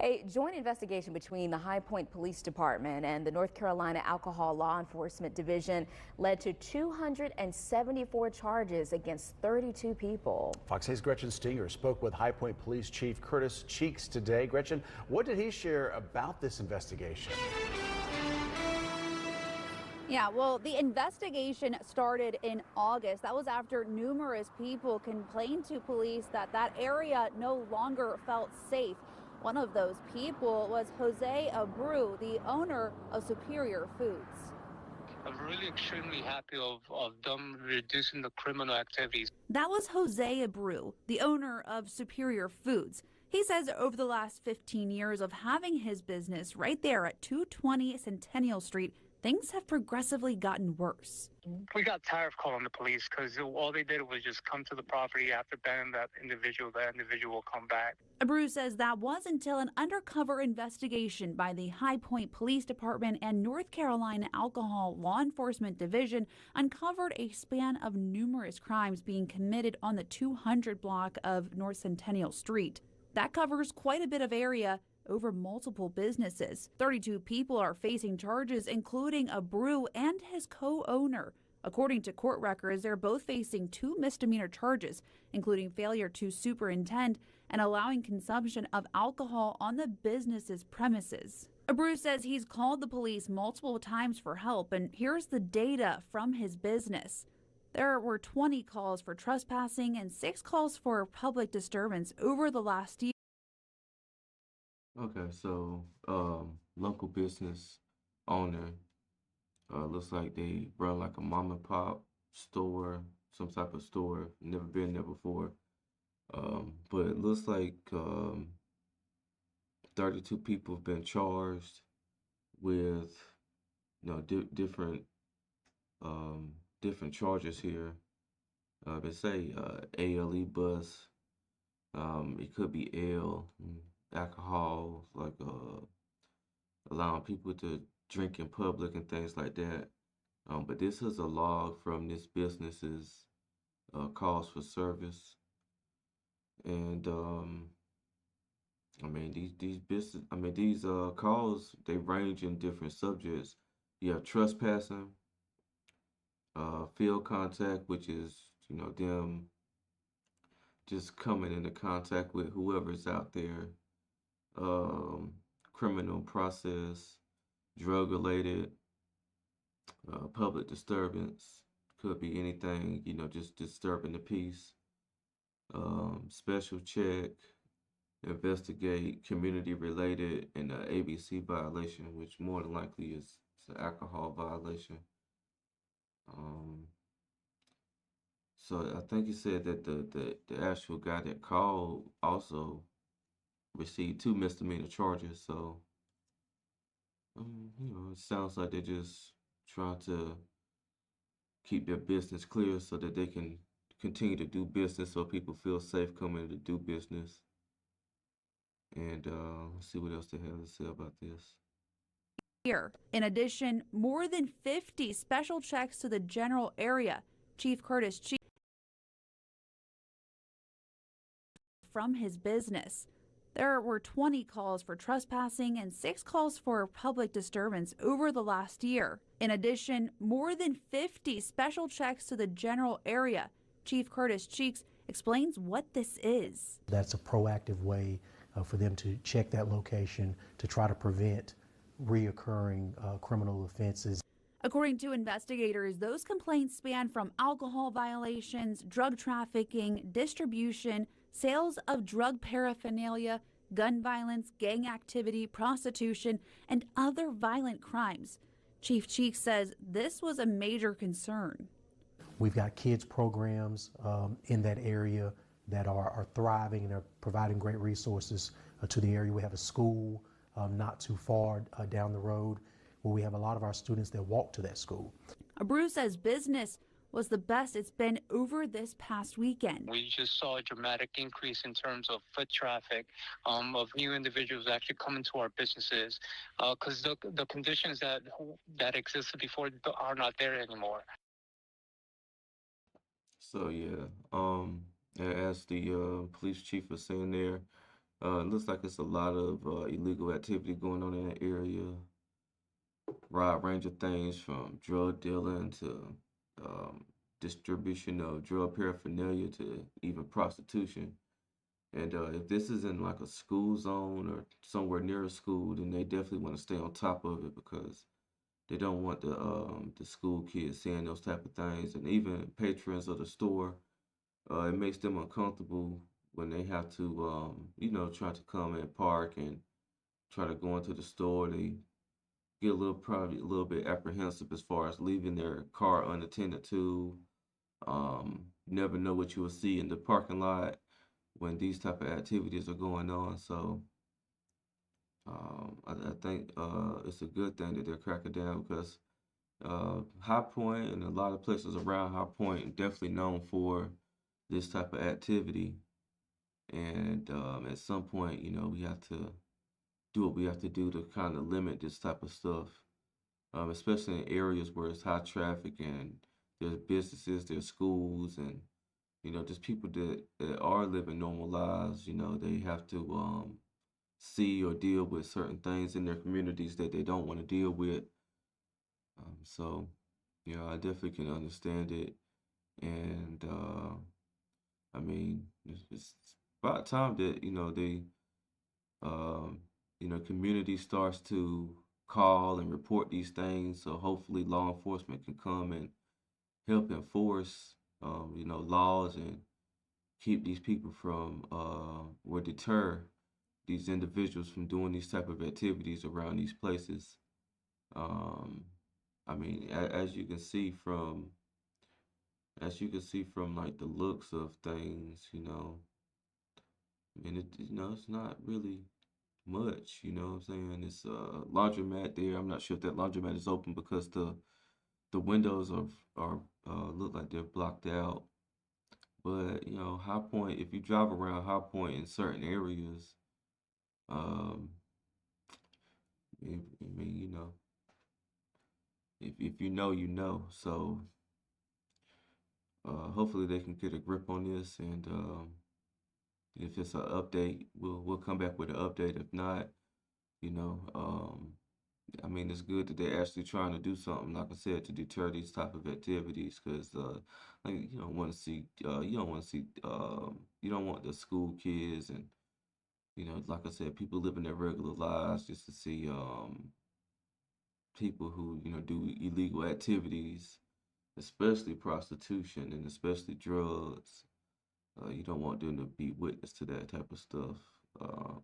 A joint investigation between the Highpoint Police Department and the North Carolina Alcohol Law Enforcement Division led to 274 charges against 32 people. Fox 8's Gretchen Stinger spoke with Highpoint Police Chief Curtis Cheeks today. Gretchen, what did he share about this investigation? Yeah, well, the investigation started in August. That was after numerous people complained to police that that area no longer felt safe. One of those people was Jose Abreu, the owner of Superior Foods. I'm really extremely happy of them reducing the criminal activities. That was Jose Abreu, the owner of Superior Foods. He says over the last 15 years of having his business right there at 220 Centennial Street, things have progressively gotten worse. We got tired of calling the police because all they did was just come to the property after banning that individual will come back. Abreu says that was until an undercover investigation by the Highpoint Police Department and North Carolina Alcohol Law Enforcement Division uncovered a span of numerous crimes being committed on the 200 block of North Centennial Street. That covers quite a bit of area over multiple businesses. 32 people are facing charges, including Abreu and his co-owner. According to court records, they're both facing 2 misdemeanor charges, including failure to superintend and allowing consumption of alcohol on the business's premises. Abreu says he's called the police multiple times for help, and here's the data from his business. There were 20 calls for trespassing and 6 calls for public disturbance over the last year. Okay, so local business owner, looks like they run like a mom and pop store, some type of store. Never been there before, but it looks like 32 people have been charged with, different different charges here. They say ALE bus. It could be alcohol, like allowing people to drink in public and things like that. But this is a log from this business's calls for service, and these calls, they range in different subjects. You have trespassing, field contact, which is them just coming into contact with whoever's out there. Criminal process, drug related, public disturbance, could be anything, just disturbing the peace. Special check, investigate, community related, and the ABC violation, which more than likely is an alcohol violation. So I think he said that the actual guy that called also received 2 misdemeanor charges. So it sounds like they're just trying to keep their business clear so that they can continue to do business, so people feel safe coming to do business. And let's see what else they have to say about this. In addition, more than 50 special checks to the general area. Chief Curtis Cheeks from his business. There were 20 calls for trespassing and 6 calls for public disturbance over the last year. In addition, more than 50 special checks to the general area. Chief Curtis Cheeks explains what this is. That's a proactive way for them to check that location to try to prevent reoccurring criminal offenses. According to investigators, those complaints span from alcohol violations, drug trafficking, distribution, sales of drug paraphernalia, gun violence, gang activity, prostitution, and other violent crimes. Chief Cheeks says this was a major concern. We've got kids programs in that area that are thriving and are providing great resources to the area. We have a school not too far down the road where we have a lot of our students that walk to that school. Abreu says business was the best it's been over this past weekend. We just saw a dramatic increase in terms of foot traffic, of new individuals actually coming to our businesses, because the conditions that existed before are not there anymore. So yeah, as the police chief was saying there, It looks like it's a lot of illegal activity going on in that area. Wide range of things from drug dealing to um, distribution of drug paraphernalia to even prostitution. And if this is in like a school zone or somewhere near a school, then they definitely want to stay on top of it because they don't want the school kids seeing those type of things. And even patrons of the store, it makes them uncomfortable when they have to, try to come and park and try to go into the store. They get probably a little bit apprehensive as far as leaving their car unattended to. Never know what you will see in the parking lot when these type of activities are going on. So I think it's a good thing that they're cracking down because High Point and a lot of places around High Point are definitely known for this type of activity. And at some point, we have to do what we have to do to kind of limit this type of stuff, especially in areas where it's high traffic and there's businesses, there's schools, and just people that are living normal lives. They have to see or deal with certain things in their communities that they don't want to deal with. So, I definitely can understand it, and I mean, it's about time that they um, community starts to call and report these things. So hopefully, law enforcement can come and help enforce, laws and keep these people from or deter these individuals from doing these type of activities around these places. Um, I mean, as you can see from like the looks of things, I mean, it's not really much, you know what I'm saying? It's a laundromat there. I'm not sure if that laundromat is open because the windows are look like they're blocked out. But High Point, if you drive around High Point in certain areas, um, I mean, if you know, you know. So hopefully they can get a grip on this, and if it's an update, we'll come back with an update. If not, you know, um, I mean, it's good that they're actually trying to do something, like I said, to deter these type of activities, because like you don't want the school kids and like I said, people living their regular lives just to see people who do illegal activities, especially prostitution and especially drugs. You don't want them to be witness to that type of stuff. Um,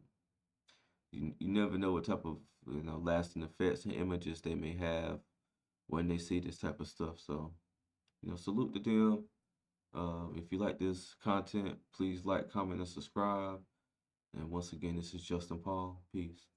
you never know what type of lasting effects and images they may have when they see this type of stuff. So salute to them. If you like this content, please like, comment, and subscribe. And once again, this is Justin Paul. Peace.